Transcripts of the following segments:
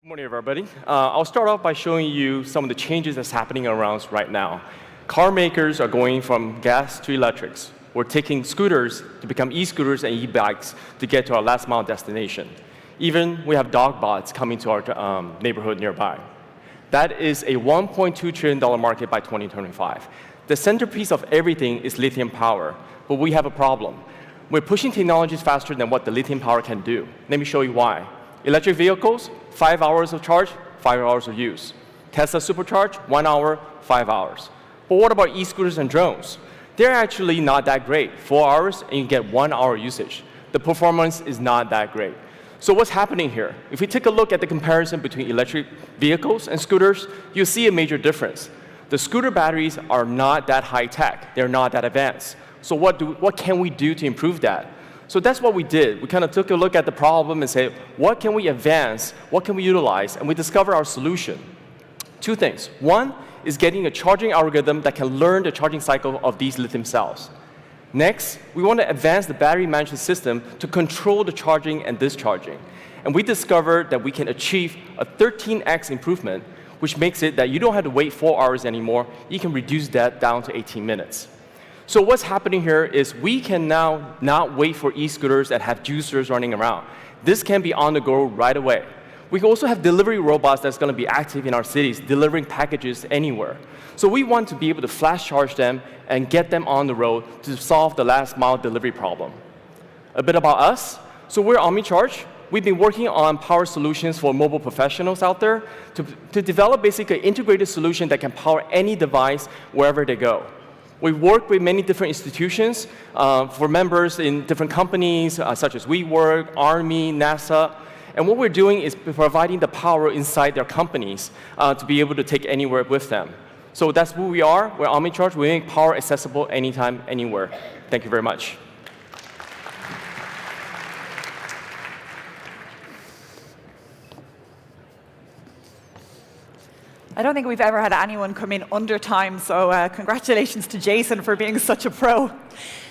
Morning, everybody. I'll start off by showing you some of the changes that's happening around us right now. Car makers are going from gas to electrics. We're taking scooters to become e-scooters and e-bikes to get to our last mile destination. Even we have dog bots coming to our neighborhood nearby. That is a $1.2 trillion market by 2025. The centerpiece of everything is lithium power, but we have a problem. We're pushing technologies faster than what the lithium power can do. Let me show you why. Electric vehicles, 5 hours of charge, 5 hours of use. Tesla supercharge, 1 hour, 5 hours. But what about e-scooters and drones? They're actually not that great. 4 hours and you get 1 hour usage. The performance is not that great. So what's happening here? If we take a look at the comparison between electric vehicles and scooters, you'll see a major difference. The scooter batteries are not that high tech. They're not that advanced. So what can we do to improve that? So that's what we did. We kind of took a look at the problem and said, what can we advance? What can we utilize? And we discovered our solution. Two things. One is getting a charging algorithm that can learn the charging cycle of these lithium cells. Next, we want to advance the battery management system to control the charging and discharging. And we discovered that we can achieve a 13x improvement, which makes it that you don't have to wait 4 hours anymore. You can reduce that down to 18 minutes. So what's happening here is we can now not wait for e-scooters that have juicers running around. This can be on the go right away. We can also have delivery robots that's going to be active in our cities, delivering packages anywhere. So we want to be able to flash charge them and get them on the road to solve the last mile delivery problem. A bit about us. So we're OmniCharge. We've been working on power solutions for mobile professionals out there to develop basically an integrated solution that can power any device wherever they go. We work with many different institutions for members in different companies such as WeWork, Army, NASA. And what we're doing is providing the power inside their companies to be able to take anywhere with them. So that's who we are. We're OmniCharge. We make power accessible anytime, anywhere. Thank you very much. I don't think we've ever had anyone come in under time, so congratulations to Jason for being such a pro.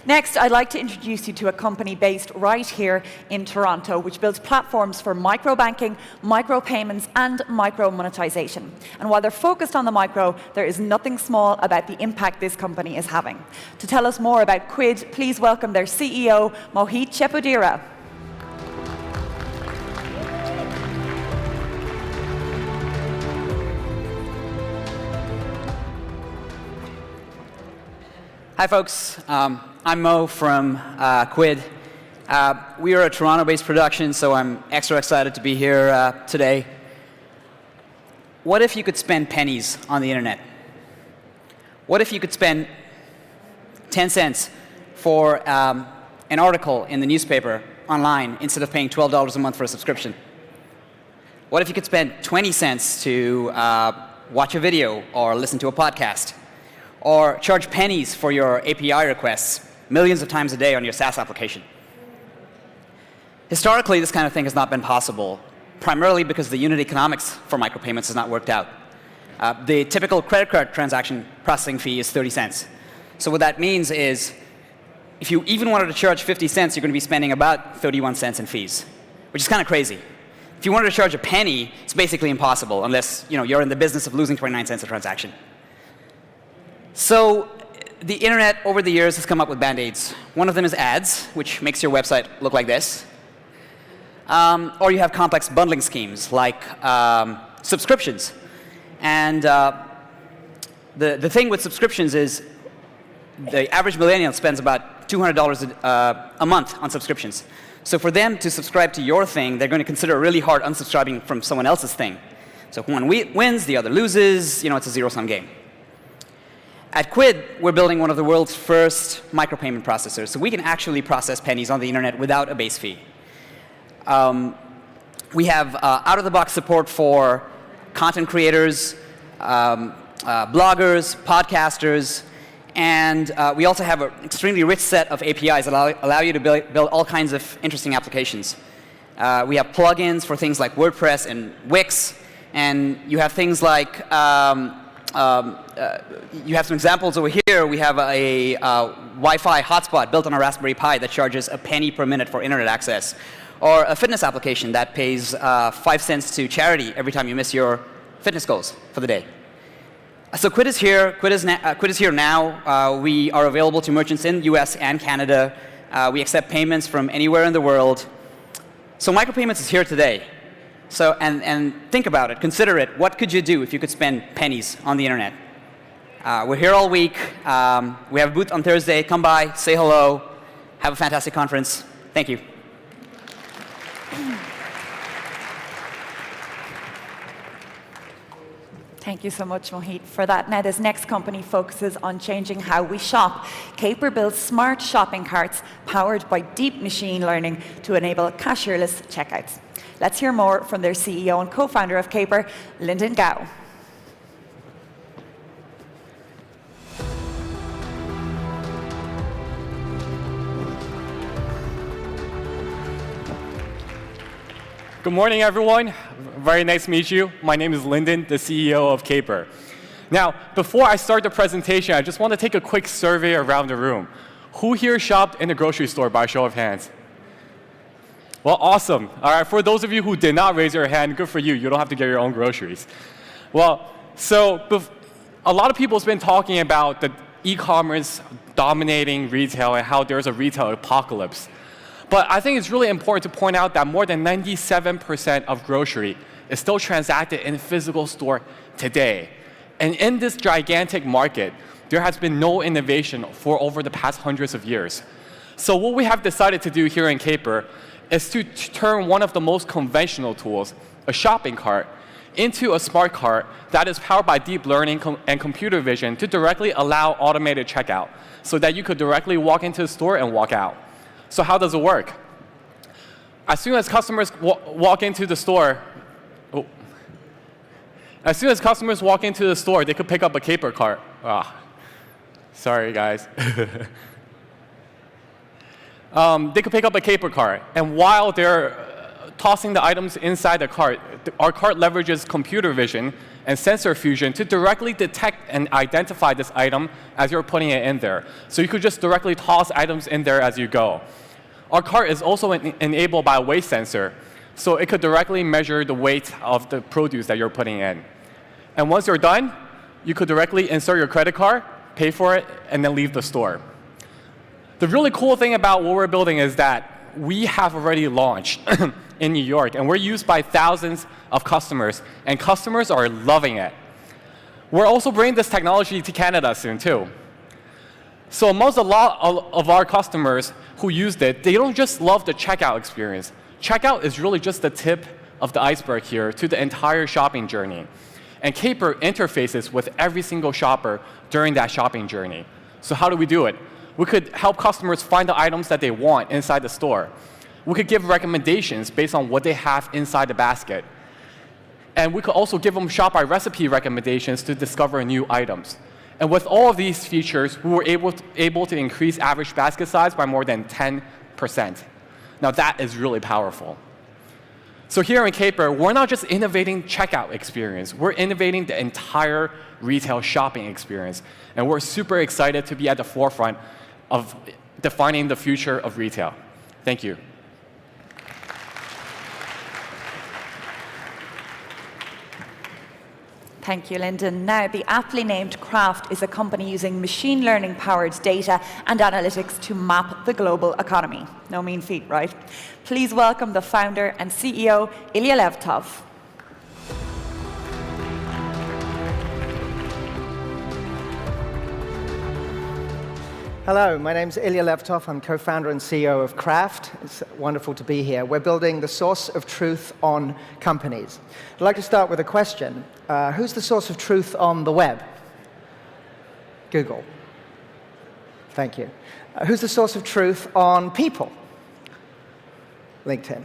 Next, I'd like to introduce you to a company based right here in Toronto, which builds platforms for microbanking, micropayments, and micro-monetization. And while they're focused on the micro, there is nothing small about the impact this company is having. To tell us more about Quid, please welcome their CEO, Mohit Chepudira. Hi, folks. I'm Mo from Quid. We are a Toronto-based production, so I'm extra excited to be here today. What if you could spend pennies on the internet? What if you could spend 10 cents for an article in the newspaper online instead of paying $12 a month for a subscription? What if you could spend 20 cents to watch a video or listen to a podcast? Or charge pennies for your API requests millions of times a day on your SaaS application? Historically, this kind of thing has not been possible, primarily because the unit economics for micropayments has not worked out. The typical credit card transaction processing fee is 30 cents. So what that means is if you even wanted to charge 50 cents, you're going to be spending about 31 cents in fees, which is kind of crazy. If you wanted to charge a penny, it's basically impossible unless you're in the business of losing 29 cents a transaction. So the internet over the years has come up with band-aids. One of them is ads, which makes your website look like this. Or you have complex bundling schemes like subscriptions. And the thing with subscriptions is the average millennial spends about $200 a month on subscriptions. So for them to subscribe to your thing, they're going to consider it really hard unsubscribing from someone else's thing. So if one wins, the other loses. It's a zero-sum game. At Quid, we're building one of the world's first micropayment processors, so we can actually process pennies on the internet without a base fee. We have out-of-the-box support for content creators, bloggers, podcasters, and we also have an extremely rich set of APIs that allow you to build all kinds of interesting applications. We have plugins for things like WordPress and Wix, and you have things like you have some examples over here. We have a Wi-Fi hotspot built on a Raspberry Pi that charges a penny per minute for internet access. or a fitness application that pays 5 cents to charity every time you miss your fitness goals for the day. So Quid is here. Quid is here now. We are available to merchants in the US and Canada. We accept payments from anywhere in the world. So micropayments is here today. So and think about it. Consider it. What could you do if you could spend pennies on the internet? We're here all week. We have a booth on Thursday. Come by, say hello, have a fantastic conference. Thank you. Thank you so much, Mohit, for that. Now, this next company focuses on changing how we shop. Caper builds smart shopping carts powered by deep machine learning to enable cashierless checkouts. Let's hear more from their CEO and co-founder of Caper, Lyndon Gao. Good morning, everyone. Very nice to meet you. My name is Lyndon, the CEO of Caper. Now, before I start the presentation, I just want to take a quick survey around the room. Who here shopped in the grocery store by show of hands? Well, awesome. All right, for those of you who did not raise your hand, good for you. You don't have to get your own groceries. Well, so a lot of people have been talking about the e-commerce dominating retail and how there's a retail apocalypse. But I think it's really important to point out that more than 97% of grocery is still transacted in a physical store today. And in this gigantic market, there has been no innovation for over the past hundreds of years. So what we have decided to do here in Caper is to turn one of the most conventional tools, a shopping cart, into a smart cart that is powered by deep learning and computer vision to directly allow automated checkout so that you could directly walk into the store and walk out. So how does it work? As soon as customers walk into the store, they could pick up a Caper cart. Sorry, guys. They could pick up a Caper cart, and while they're tossing the items inside the cart, our cart leverages computer vision and sensor fusion to directly detect and identify this item as you're putting it in there. So you could just directly toss items in there as you go. Our cart is also enabled by a weight sensor, so it could directly measure the weight of the produce that you're putting in. And once you're done, you could directly insert your credit card, pay for it, and then leave the store. The really cool thing about what we're building is that we have already launched in New York, and we're used by thousands of customers, and customers are loving it. We're also bringing this technology to Canada soon, too. So amongst a lot of our customers who used it, they don't just love the checkout experience. Checkout is really just the tip of the iceberg here to the entire shopping journey. And Caper interfaces with every single shopper during that shopping journey. So how do we do it? We could help customers find the items that they want inside the store. We could give recommendations based on what they have inside the basket. And we could also give them shop by recipe recommendations to discover new items. And with all of these features, we were able to increase average basket size by more than 10%. Now that is really powerful. So here in Caper, we're not just innovating checkout experience, we're innovating the entire retail shopping experience. And we're super excited to be at the forefront of defining the future of retail. Thank you. Thank you, Lyndon. Now, the aptly named Kraft is a company using machine learning-powered data and analytics to map the global economy. No mean feat, right? Please welcome the founder and CEO, Ilya Levtov. Hello, my name's Ilya Levtov. I'm co-founder and CEO of Kraft. It's wonderful to be here. We're building the source of truth on companies. I'd like to start with a question. Who's the source of truth on the web? Google. Thank you. Who's the source of truth on people? LinkedIn.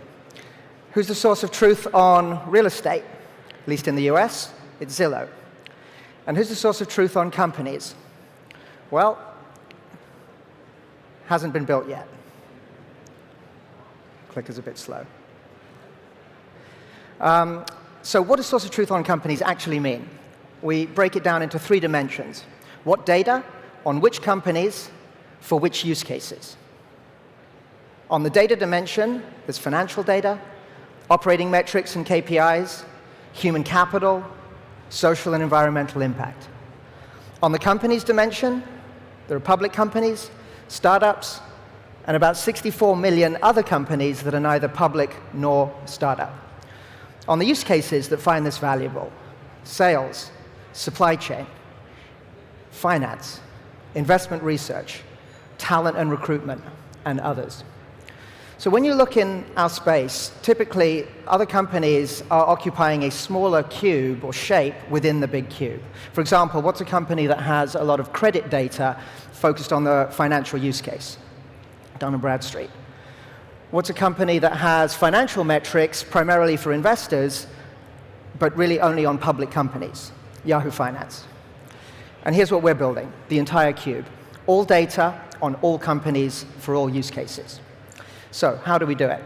Who's the source of truth on real estate? At least in the US, it's Zillow. And who's the source of truth on companies? Well, hasn't been built yet. Clicker's a bit slow. So what does source of truth on companies actually mean? We break it down into 3 dimensions. What data, on which companies, for which use cases? On the data dimension, there's financial data, operating metrics and KPIs, human capital, social and environmental impact. On the companies dimension, there are public companies, startups, and about 64 million other companies that are neither public nor startup. On the use cases that find this valuable, sales, supply chain, finance, investment research, talent and recruitment, and others. So when you look in our space, typically other companies are occupying a smaller cube or shape within the big cube. For example, what's a company that has a lot of credit data focused on the financial use case? Dun & Bradstreet. What's a company that has financial metrics primarily for investors, but really only on public companies? Yahoo Finance. And here's what we're building, the entire cube. All data on all companies for all use cases. So how do we do it?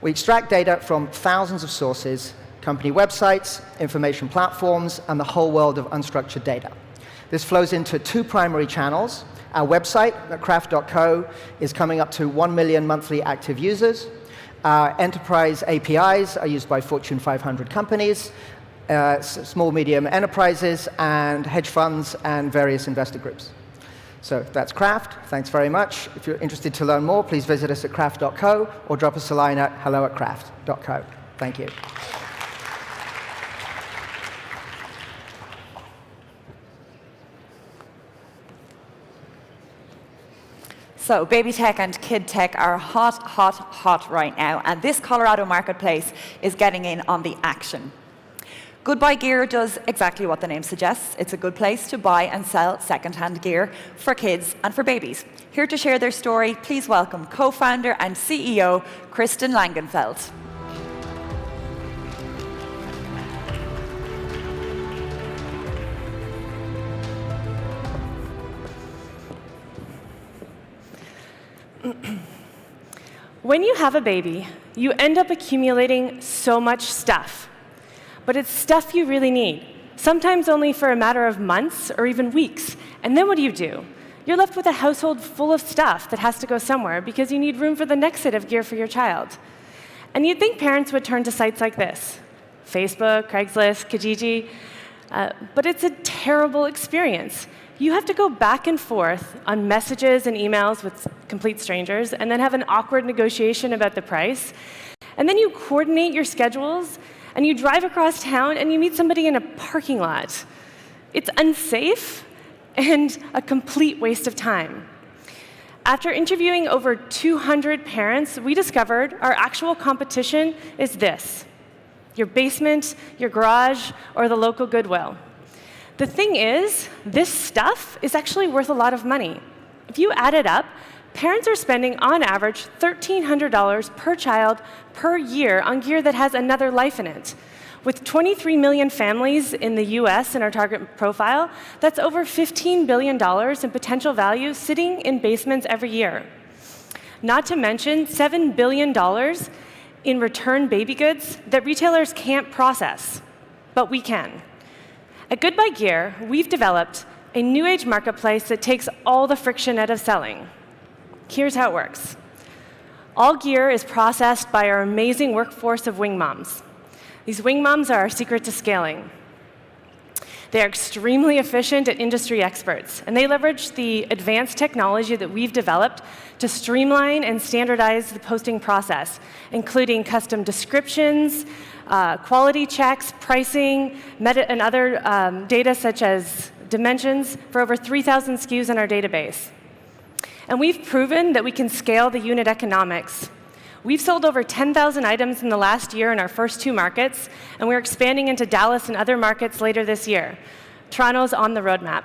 We extract data from thousands of sources, company websites, information platforms, and the whole world of unstructured data. This flows into two primary channels. Our website, craft.co, is coming up to 1 million monthly active users. Our enterprise APIs are used by Fortune 500 companies, small, medium enterprises, and hedge funds, and various investor groups. So that's Craft. Thanks very much. If you're interested to learn more, please visit us at craft.co or drop us a line at hello@craft.co. Thank you. So baby tech and kid tech are hot, hot, hot right now, and this Colorado marketplace is getting in on the action. Goodbye Gear does exactly what the name suggests. It's a good place to buy and sell second-hand gear for kids and for babies. Here to share their story, please welcome co-founder and CEO, Kristen Langenfeld. When you have a baby, you end up accumulating so much stuff. But it's stuff you really need, sometimes only for a matter of months or even weeks. And then what do? You're left with a household full of stuff that has to go somewhere because you need room for the next set of gear for your child. And you'd think parents would turn to sites like this, Facebook, Craigslist, Kijiji, but it's a terrible experience. You have to go back and forth on messages and emails with complete strangers, and then have an awkward negotiation about the price. And then you coordinate your schedules, and you drive across town, and you meet somebody in a parking lot. It's unsafe and a complete waste of time. After interviewing over 200 parents, we discovered our actual competition is this: your basement, your garage, or the local Goodwill. The thing is, this stuff is actually worth a lot of money. If you add it up, parents are spending, on average, $1,300 per child per year on gear that has another life in it. With 23 million families in the US in our target profile, that's over $15 billion in potential value sitting in basements every year. Not to mention $7 billion in return baby goods that retailers can't process, but we can. At Goodbye Gear, we've developed a new age marketplace that takes all the friction out of selling. Here's how it works. All gear is processed by our amazing workforce of wing moms. These wing moms are our secret to scaling. They are extremely efficient and industry experts, and they leverage the advanced technology that we've developed to streamline and standardize the posting process, including custom descriptions, quality checks, pricing, and other data such as dimensions for over 3,000 SKUs in our database. And we've proven that we can scale the unit economics. We've sold over 10,000 items in the last year in our first 2 markets, and we're expanding into Dallas and other markets later this year. Toronto's on the roadmap.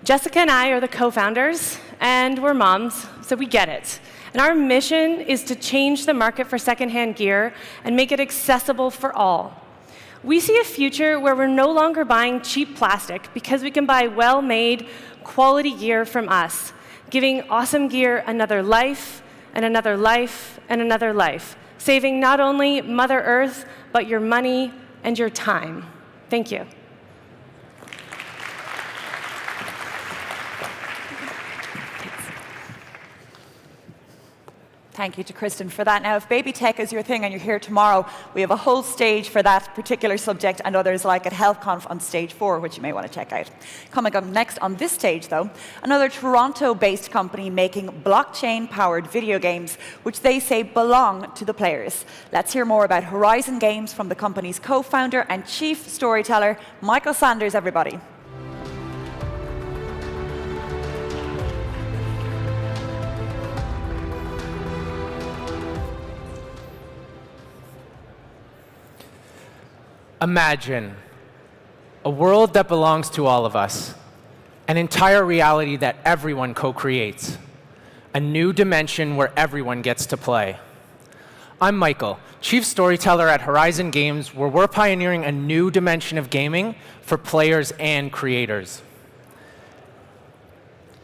Jessica and I are the co-founders, and we're moms, so we get it. And our mission is to change the market for secondhand gear and make it accessible for all. We see a future where we're no longer buying cheap plastic because we can buy well-made, quality gear from us, giving awesome gear another life, and another life, and another life, saving not only Mother Earth, but your money and your time. Thank you. Thank you to Kristen for that. Now, if baby tech is your thing and you're here tomorrow, we have a whole stage for that particular subject and others like at HealthConf on stage 4, which you may want to check out. Coming up next on this stage, though, another Toronto-based company making blockchain-powered video games, which they say belong to the players. Let's hear more about Horizon Games from the company's co-founder and chief storyteller, Michael Sanders, everybody. Imagine a world that belongs to all of us, an entire reality that everyone co-creates, a new dimension where everyone gets to play. I'm Michael, chief storyteller at Horizon Games, where we're pioneering a new dimension of gaming for players and creators.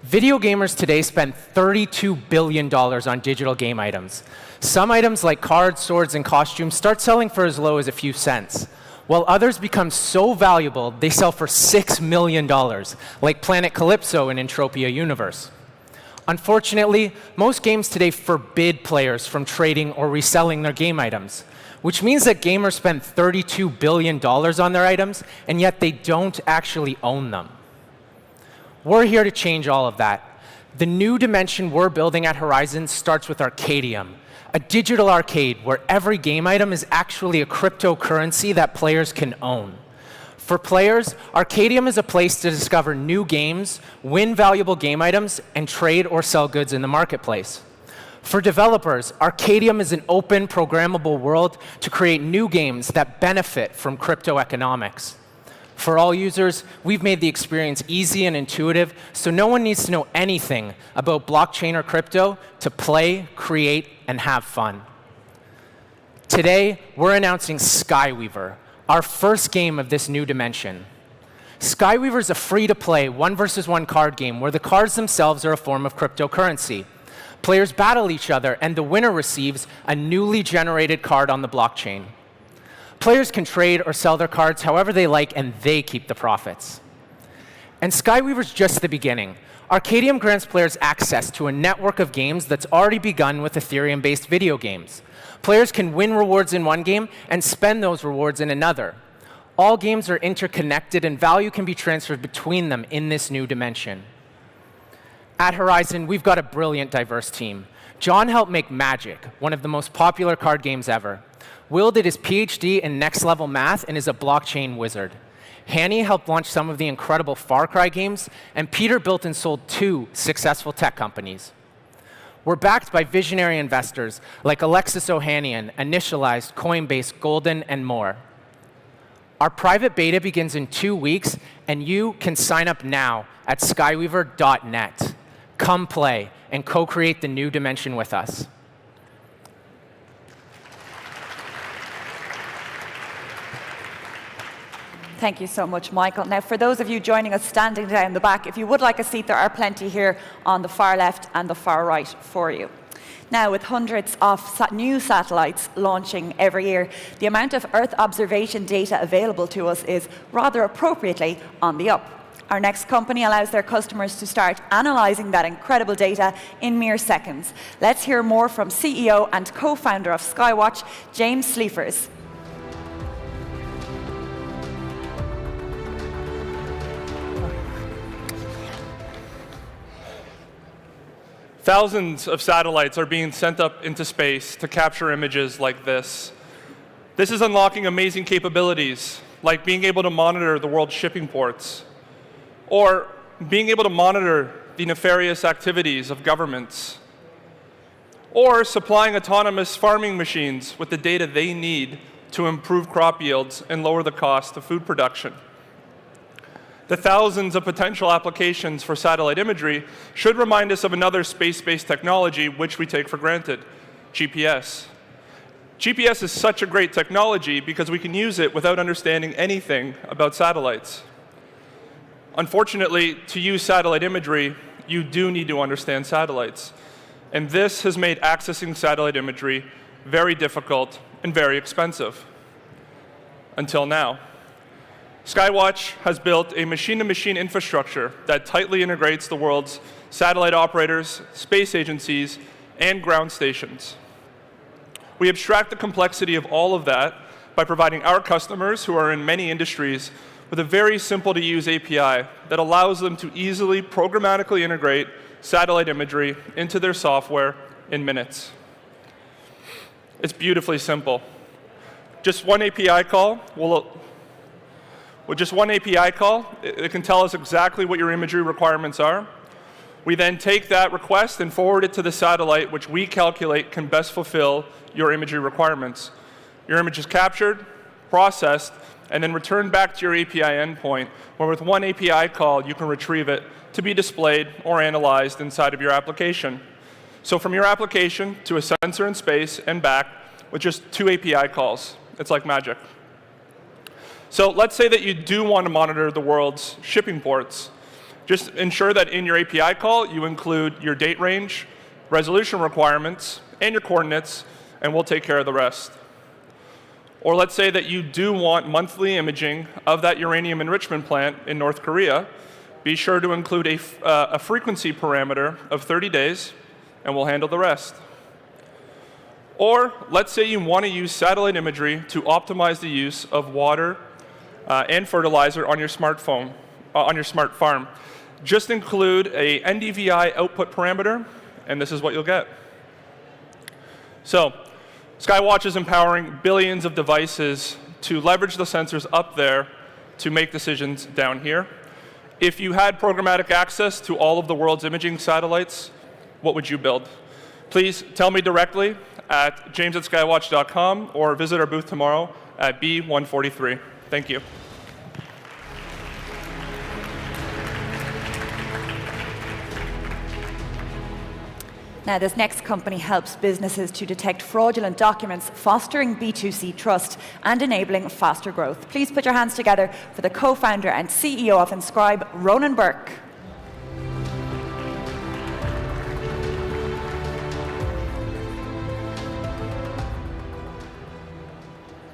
Video gamers today spend $32 billion on digital game items. Some items like cards, swords, and costumes start selling for as low as a few cents, while others become so valuable they sell for $6 million, like Planet Calypso in Entropia Universe. Unfortunately, most games today forbid players from trading or reselling their game items, which means that gamers spend $32 billion on their items, and yet they don't actually own them. We're here to change all of that. The new dimension we're building at Horizon starts with Arcadium, a digital arcade where every game item is actually a cryptocurrency that players can own. For players, Arcadium is a place to discover new games, win valuable game items, and trade or sell goods in the marketplace. For developers, Arcadium is an open, programmable world to create new games that benefit from crypto economics. For all users, we've made the experience easy and intuitive, so no one needs to know anything about blockchain or crypto to play, create, and have fun. Today, we're announcing Skye Weaver, our first game of this new dimension. Skye Weaver is a free-to-play 1-versus-1 card game where the cards themselves are a form of cryptocurrency. Players battle each other, and the winner receives a newly generated card on the blockchain. Players can trade or sell their cards however they like, and they keep the profits. And Skye Weaver's just the beginning. Arcadium grants players access to a network of games that's already begun with Ethereum-based video games. Players can win rewards in one game and spend those rewards in another. All games are interconnected, and value can be transferred between them in this new dimension. At Horizon, we've got a brilliant, diverse team. John helped make Magic, one of the most popular card games ever. Will did his PhD in next-level math and is a blockchain wizard. Hanny helped launch some of the incredible Far Cry games, and Peter built and sold 2 successful tech companies. We're backed by visionary investors like Alexis Ohanian, Initialized, Coinbase, Golden, and more. Our private beta begins in 2 weeks, and you can sign up now at skyeweaver.net. Come play and co-create the new dimension with us. Thank you so much, Michael. Now, for those of you joining us standing down the back, if you would like a seat, there are plenty here on the far left and the far right for you. Now, with hundreds of new satellites launching every year, the amount of Earth observation data available to us is rather appropriately on the up. Our next company allows their customers to start analyzing that incredible data in mere seconds. Let's hear more from CEO and co-founder of Skywatch, James Sleafers. Thousands of satellites are being sent up into space to capture images like this. This is unlocking amazing capabilities, like being able to monitor the world's shipping ports, or being able to monitor the nefarious activities of governments, or supplying autonomous farming machines with the data they need to improve crop yields and lower the cost of food production. The thousands of potential applications for satellite imagery should remind us of another space-based technology which we take for granted, GPS. GPS is such a great technology because we can use it without understanding anything about satellites. Unfortunately, to use satellite imagery, you do need to understand satellites. And this has made accessing satellite imagery very difficult and very expensive. Until now. Skywatch has built a machine-to-machine infrastructure that tightly integrates the world's satellite operators, space agencies, and ground stations. We abstract the complexity of all of that by providing our customers, who are in many industries, with a very simple-to-use API that allows them to easily programmatically integrate satellite imagery into their software in minutes. It's beautifully simple. Just one API call it can tell us exactly what your imagery requirements are. We then take that request and forward it to the satellite, which we calculate can best fulfill your imagery requirements. Your image is captured, processed, and then returned back to your API endpoint, where with one API call, you can retrieve it to be displayed or analyzed inside of your application. So from your application to a sensor in space and back with just 2 API calls. It's like magic. So let's say that you do want to monitor the world's shipping ports. Just ensure that in your API call, you include your date range, resolution requirements, and your coordinates, and we'll take care of the rest. Or let's say that you do want monthly imaging of that uranium enrichment plant in North Korea. Be sure to include a frequency parameter of 30 days, and we'll handle the rest. Or let's say you want to use satellite imagery to optimize the use of water and fertilizer on your smartphone, on your smart farm. Just include a NDVI output parameter, and this is what you'll get. So, Skywatch is empowering billions of devices to leverage the sensors up there to make decisions down here. If you had programmatic access to all of the world's imaging satellites, what would you build? Please tell me directly at james@skywatch.com or visit our booth tomorrow at B143. Thank you. Now, this next company helps businesses to detect fraudulent documents, fostering B2C trust and enabling faster growth. Please put your hands together for the co-founder and CEO of Inscribe, Ronan Burke.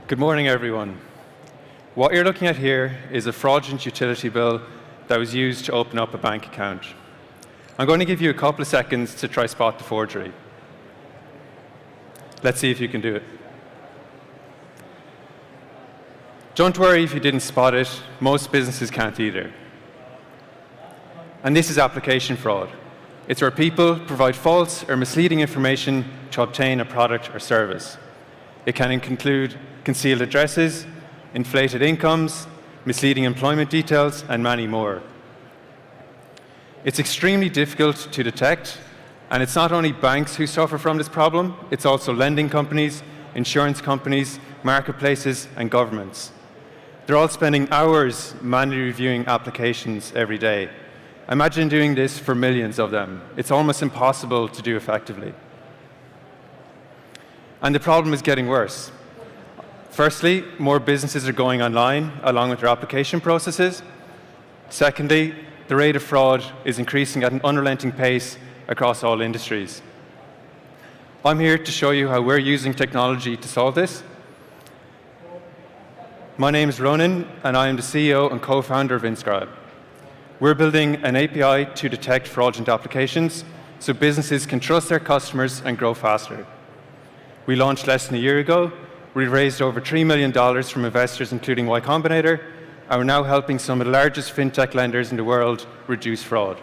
Good morning, everyone. What you're looking at here is a fraudulent utility bill that was used to open up a bank account. I'm going to give you a couple of seconds to try spot the forgery. Let's see if you can do it. Don't worry if you didn't spot it. Most businesses can't either. And this is application fraud. It's where people provide false or misleading information to obtain a product or service. It can include concealed addresses, inflated incomes, misleading employment details, and many more. It's extremely difficult to detect, and it's not only banks who suffer from this problem, it's also lending companies, insurance companies, marketplaces, and governments. They're all spending hours manually reviewing applications every day. Imagine doing this for millions of them. It's almost impossible to do effectively. And the problem is getting worse. Firstly, more businesses are going online along with their application processes. Secondly, the rate of fraud is increasing at an unrelenting pace across all industries. I'm here to show you how we're using technology to solve this. My name is Ronan, and I am the CEO and co-founder of Inscribe. We're building an API to detect fraudulent applications so businesses can trust their customers and grow faster. We launched less than a year ago. We raised over $3 million from investors, including Y Combinator, and we're now helping some of the largest fintech lenders in the world reduce fraud.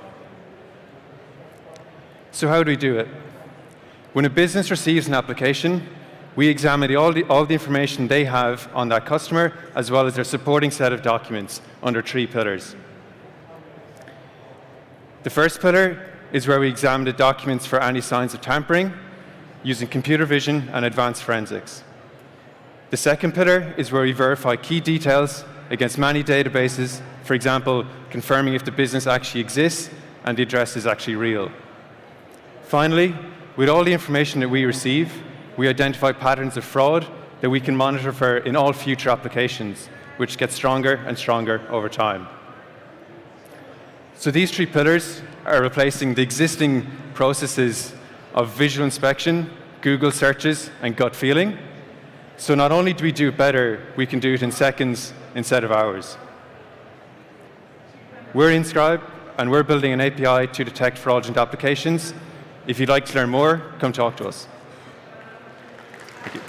So how do we do it? When a business receives an application, we examine all the information they have on that customer, as well as their supporting set of documents under 3 pillars. The first pillar is where we examine the documents for any signs of tampering, using computer vision and advanced forensics. The second pillar is where we verify key details against many databases, for example, confirming if the business actually exists and the address is actually real. Finally, with all the information that we receive, we identify patterns of fraud that we can monitor for in all future applications, which get stronger and stronger over time. So these 3 pillars are replacing the existing processes of visual inspection, Google searches, and gut feeling. So not only do we do it better, we can do it in seconds instead of hours. We're Inscribe, and we're building an API to detect fraudulent applications If you'd like to learn more, come talk to us. Thank you.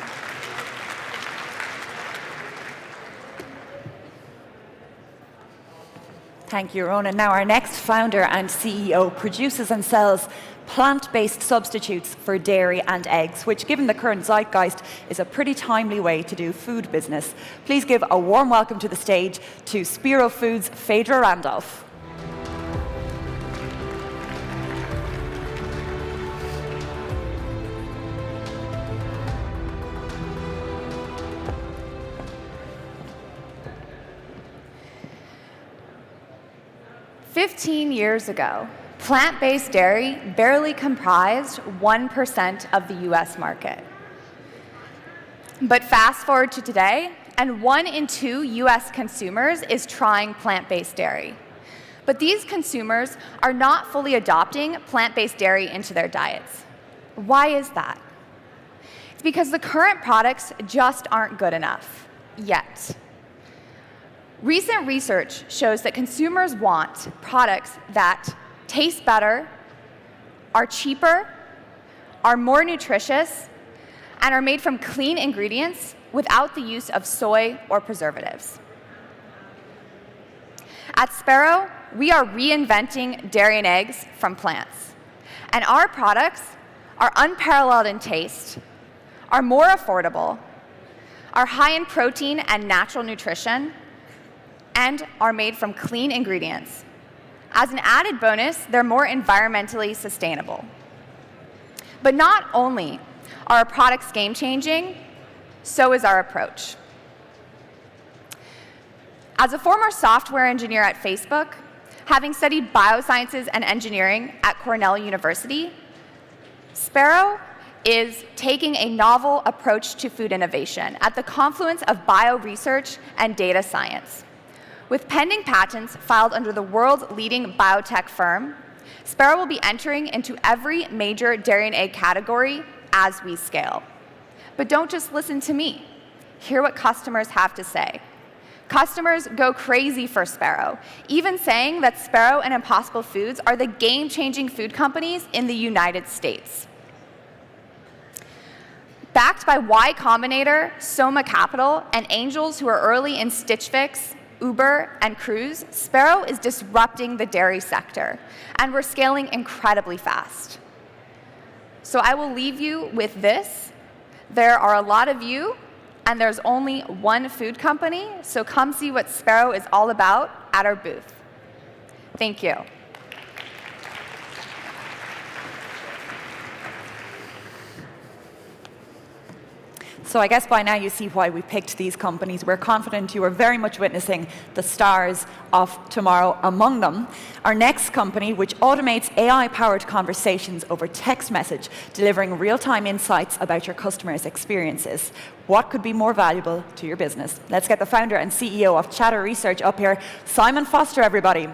Thank you, Ronan. Now, our next founder and CEO produces and sells plant-based substitutes for dairy and eggs, which, given the current zeitgeist, is a pretty timely way to do food business. Please give a warm welcome to the stage to Spiro Foods' Phaedra Randolph. "15 years ago, plant-based dairy barely comprised 1% of the US market. But fast forward to today, and 1 in 2 US consumers is trying plant-based dairy. But these consumers are not fully adopting plant-based dairy into their diets. Why is that? It's because the current products just aren't good enough, yet. Recent research shows that consumers want products that taste better, are cheaper, are more nutritious, and are made from clean ingredients without the use of soy or preservatives. At Sparrow, we are reinventing dairy and eggs from plants. And our products are unparalleled in taste, are more affordable, are high in protein and natural nutrition, and are made from clean ingredients. As an added bonus, they're more environmentally sustainable. But not only are our products game-changing, so is our approach. As a former software engineer at Facebook, having studied biosciences and engineering at Cornell University, Sparrow is taking a novel approach to food innovation at the confluence of bioresearch and data science. With pending patents filed under the world's leading biotech firm, Sparrow will be entering into every major dairy and egg category as we scale. But don't just listen to me. Hear what customers have to say. Customers go crazy for Sparrow, even saying that Sparrow and Impossible Foods are the game-changing food companies in the United States. Backed by Y Combinator, Soma Capital, and angels who are early in Stitch Fix, Uber, and Cruise, Sparrow is disrupting the dairy sector, and we're scaling incredibly fast. So I will leave you with this. There are a lot of you, and there's only one food company, so come see what Sparrow is all about at our booth. Thank you. So I guess by now you see why we picked these companies. We're confident you are very much witnessing the stars of tomorrow among them. Our next company, which automates AI-powered conversations over text message, delivering real-time insights about your customers' experiences. What could be more valuable to your business? Let's get the founder and CEO of Chatter Research up here, Simon Foster, everybody.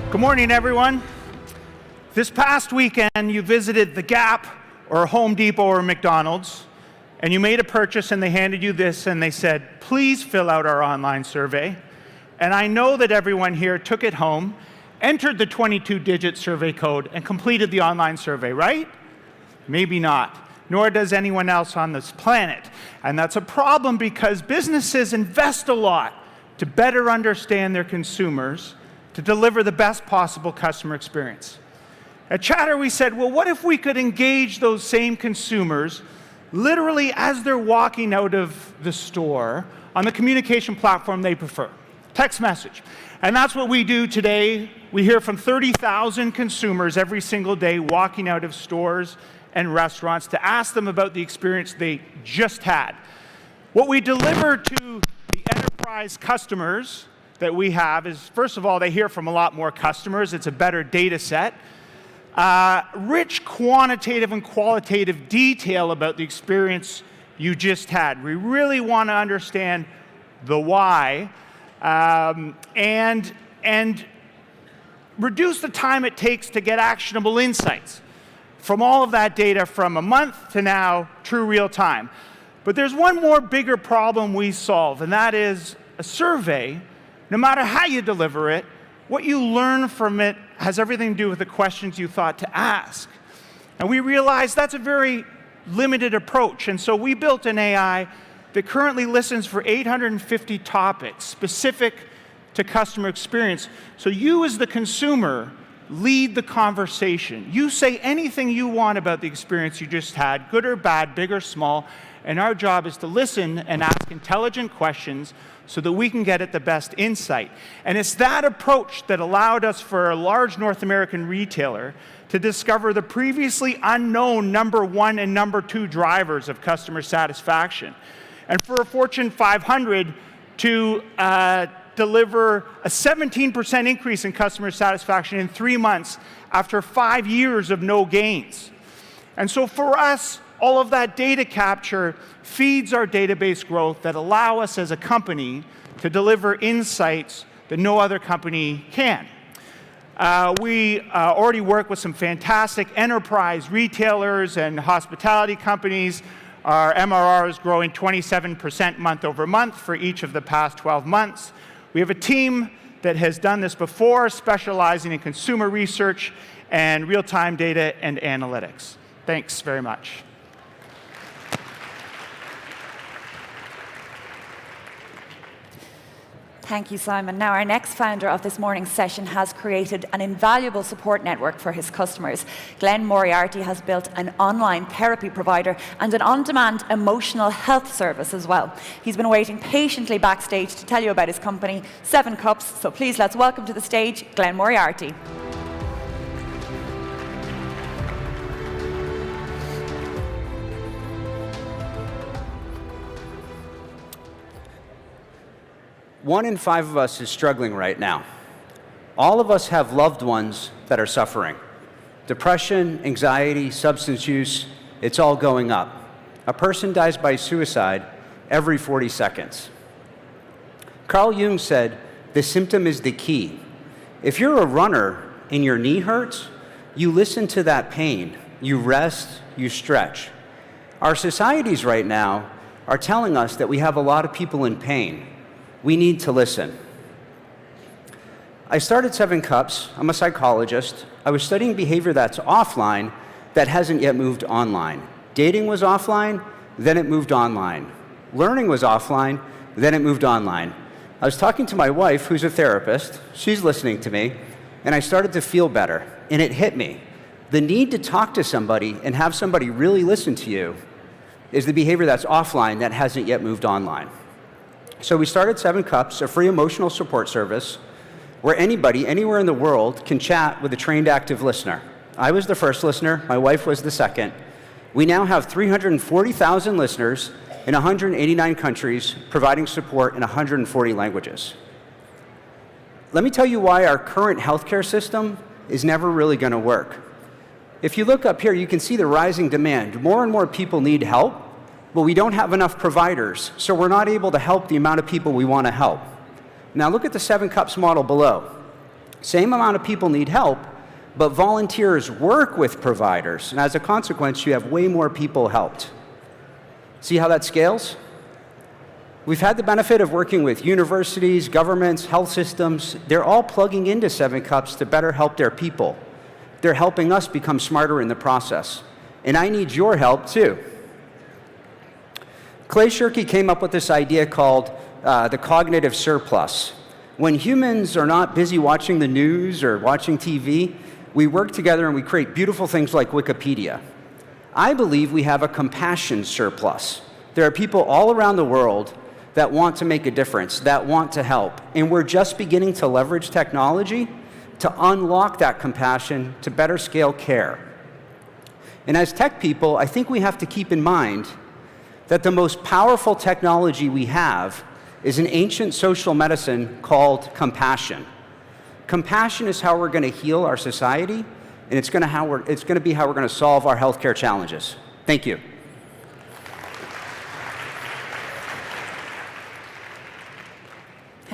Good morning, everyone. This past weekend, you visited the Gap or Home Depot or McDonald's, and you made a purchase, and they handed you this, and they said, please fill out our online survey. And I know that everyone here took it home, entered the 22-digit survey code, and completed the online survey, right? Maybe not. Nor does anyone else on this planet. And that's a problem because businesses invest a lot to better understand their consumers, to deliver the best possible customer experience. At Chatter, we said, well, what if we could engage those same consumers literally as they're walking out of the store on the communication platform they prefer, text message. And that's what we do today. We hear from 30,000 consumers every single day walking out of stores and restaurants to ask them about the experience they just had. What we deliver to the enterprise customers that we have is, first of all, they hear from a lot more customers. It's a better data set. Rich quantitative and qualitative detail about the experience you just had. We really want to understand the why and reduce the time it takes to get actionable insights from all of that data from a month to now, true real time. But there's one more bigger problem we solve, and that is a survey no matter how you deliver it, what you learn from it has everything to do with the questions you thought to ask. And we realized that's a very limited approach. And so we built an AI that currently listens for 850 topics specific to customer experience. So you as the consumer lead the conversation. You say anything you want about the experience you just had, good or bad, big or small, and our job is to listen and ask intelligent questions so that we can get at the best insight. And it's that approach that allowed us for a large North American retailer to discover the previously unknown #1 and #2 drivers of customer satisfaction. And for a Fortune 500 to deliver a 17% increase in customer satisfaction in 3 months after 5 years of no gains. And so for us, all of that data capture feeds our database growth that allow us as a company to deliver insights that no other company can. We already work with some fantastic enterprise retailers and hospitality companies. Our MRR is growing 27% month over month for each of the past 12 months. We have a team that has done this before, specializing in consumer research and real-time data and analytics. Thanks very much. Thank you, Simon. Now, our next founder of this morning's session has created an invaluable support network for his customers. Glenn Moriarty has built an online therapy provider and an on-demand emotional health service as well. He's been waiting patiently backstage to tell you about his company, 7 Cups. So please, let's welcome to the stage Glenn Moriarty. One in 5 of us is struggling right now. All of us have loved ones that are suffering. Depression, anxiety, substance use, it's all going up. A person dies by suicide every 40 seconds. Carl Jung said, the symptom is the key. If you're a runner and your knee hurts, you listen to that pain. You rest, you stretch. Our societies right now are telling us that we have a lot of people in pain. We need to listen. I started 7 Cups. I'm a psychologist. I was studying behavior that's offline that hasn't yet moved online. Dating was offline, then it moved online. Learning was offline, then it moved online. I was talking to my wife, who's a therapist. She's listening to me, and I started to feel better, and it hit me. The need to talk to somebody and have somebody really listen to you is the behavior that's offline that hasn't yet moved online. So we started 7 Cups, a free emotional support service where anybody, anywhere in the world, can chat with a trained active listener. I was the first listener. My wife was the second. We now have 340,000 listeners in 189 countries, providing support in 140 languages. Let me tell you why our current healthcare system is never really going to work. If you look up here, you can see the rising demand. More and more people need help, but we don't have enough providers, so we're not able to help the amount of people we want to help. Now look at the 7 Cups model below. Same amount of people need help, but volunteers work with providers, and as a consequence, you have way more people helped. See how that scales? We've had the benefit of working with universities, governments, health systems. They're all plugging into 7 Cups to better help their people. They're helping us become smarter in the process. And I need your help too. Clay Shirky came up with this idea called the cognitive surplus. When humans are not busy watching the news or watching TV, we work together and we create beautiful things like Wikipedia. I believe we have a compassion surplus. There are people all around the world that want to make a difference, that want to help, and we're just beginning to leverage technology to unlock that compassion to better scale care. And as tech people, I think we have to keep in mind that the most powerful technology we have is an ancient social medicine called compassion. Compassion is how we're going to heal our society, and it's going to be how we're going to solve our healthcare challenges. Thank you.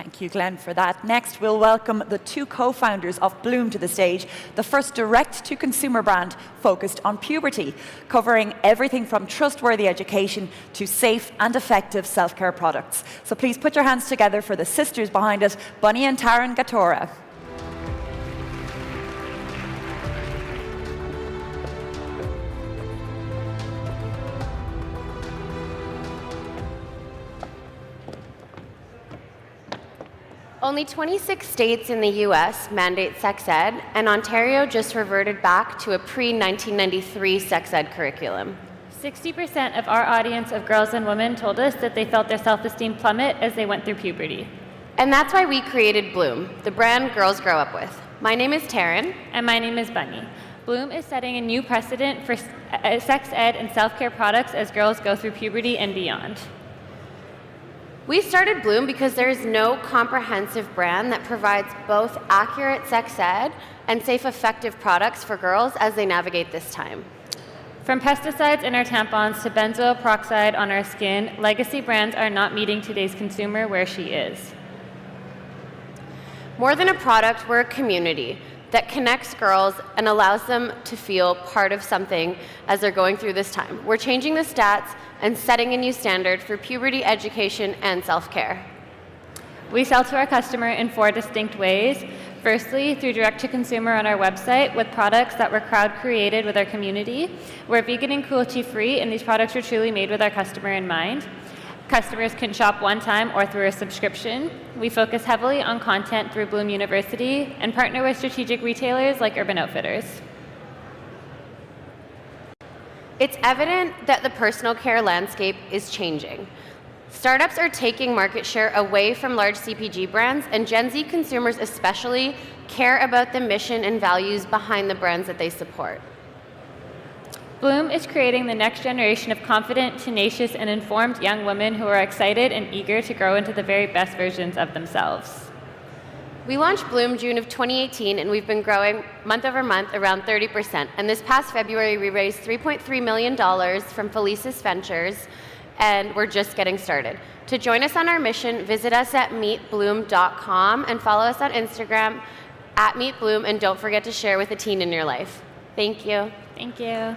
Thank you, Glenn, for that. Next, we'll welcome the two co-founders of Bloom to the stage, the first direct-to-consumer brand focused on puberty, covering everything from trustworthy education to safe and effective self-care products. So please put your hands together for the sisters behind us, Bunny and Taryn Gatora. Only 26 states in the US mandate sex ed, and Ontario just reverted back to a pre-1993 sex ed curriculum. 60% of our audience of girls and women told us that they felt their self-esteem plummet as they went through puberty. And that's why we created Bloom, the brand girls grow up with. My name is Taryn. And my name is Bunny. Bloom is setting a new precedent for sex ed and self-care products as girls go through puberty and beyond. We started Bloom because there is no comprehensive brand that provides both accurate sex ed and safe, effective products for girls as they navigate this time. From pesticides in our tampons to benzoyl peroxide on our skin, legacy brands are not meeting today's consumer where she is. More than a product, we're a community that connects girls and allows them to feel part of something as they're going through this time. We're changing the stats and setting a new standard for puberty education and self-care. We sell to our customer in 4 distinct ways. Firstly, through direct-to-consumer on our website with products that were crowd-created with our community. We're vegan and cruelty-free, and these products are truly made with our customer in mind. Customers can shop one time or through a subscription. We focus heavily on content through Bloom University and partner with strategic retailers like Urban Outfitters. It's evident that the personal care landscape is changing. Startups are taking market share away from large CPG brands, and Gen Z consumers especially care about the mission and values behind the brands that they support. Bloom is creating the next generation of confident, tenacious, and informed young women who are excited and eager to grow into the very best versions of themselves. We launched Bloom June of 2018, and we've been growing month over month around 30%. And this past February, we raised $3.3 million from Felicis Ventures, and we're just getting started. To join us on our mission, visit us at meetbloom.com and follow us on Instagram @meetbloom, and don't forget to share with a teen in your life. Thank you. Thank you.